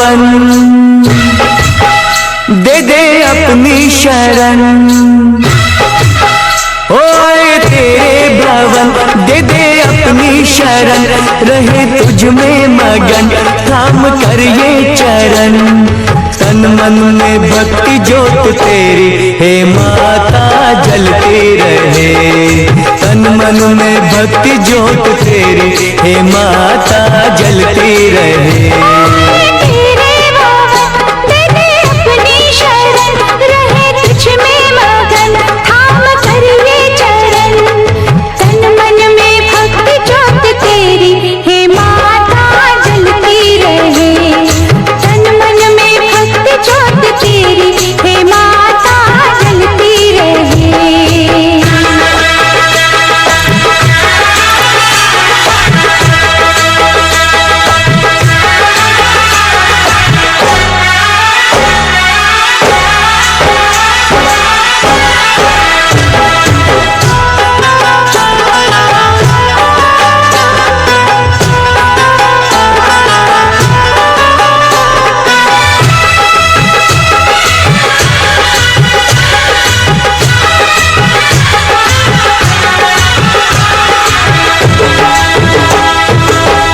भवन, दे दे अपनी शरण। ओए तेरे भवन, दे दे अपनी शरण, रहे तुझ में मगन थाम कर ये चरण। तन मन में भक्ति ज्योत तेरी हे माता जलती रहे, तन मन में भक्ति ज्योत तेरी हे माता जलती रहे।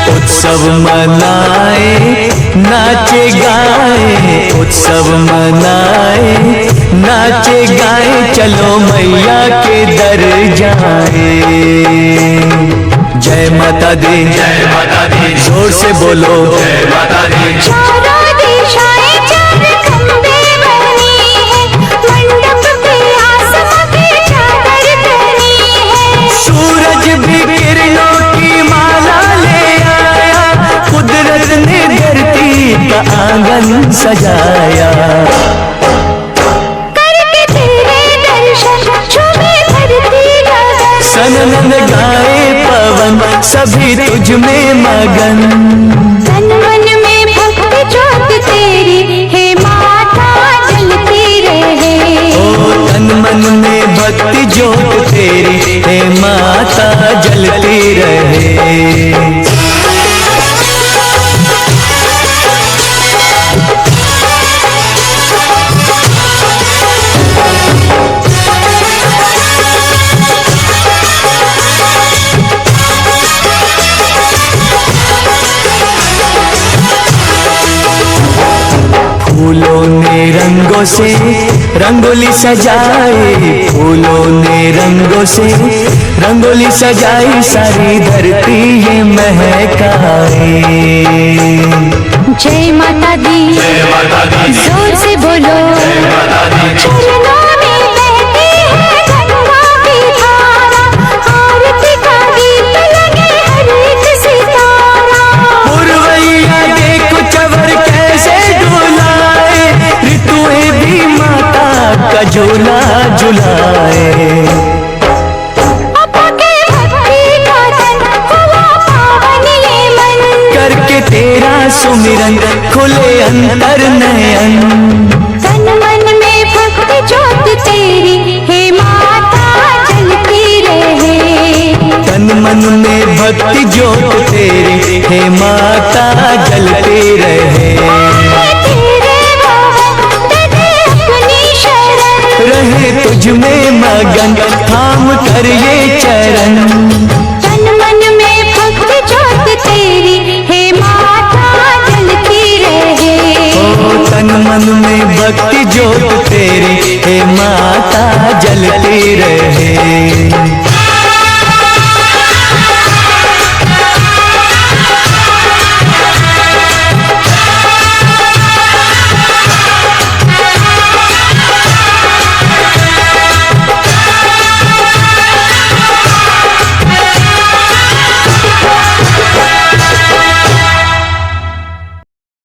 उत्सव मनाए नाचे गाए, उत्सव मनाए नाचे गाए, चलो मैया के दर जाए। जय माता दी, जय माता दी, जोर से बोलो जय माता दी। सूरज भी किरणों की माला ले आया, कुदरत ने धरती का आंगन सजाया। करके तेरे दर्शन झूमे धरती गगन, सनन गाए पवन सभी तुझ में मगन। तन मन में भक्ति ज्योत तेरी हे माता जलती रहे। ओ तन मन में भक्ति ज्योत तेरी हे माता जलती रहे। फूलों ने रंगों से रंगोली सजाई, फूलों ने रंगों से रंगोली सजाई, सारी धरती ये महकाए। जय माता दी, जय माता दी, जोर से बोलो जय माता दी। चरणों में बहती है गंगा की धारा, आरती का गीत लगे हर एक सितारा। पुरवैया देखो चवर कैसे डुलाए, ऋतुएं भी माता का झूला झुलाए। करके तेरा सुमिरन खुले अंतर नयन। तन मन में भक्ति ज्योत तेरी हे माता जलती रहे। तन मन में भक्ति ज्योत तेरी हे माता जलती रहे। रहे तुझ में मगन थाम कर ये चरण।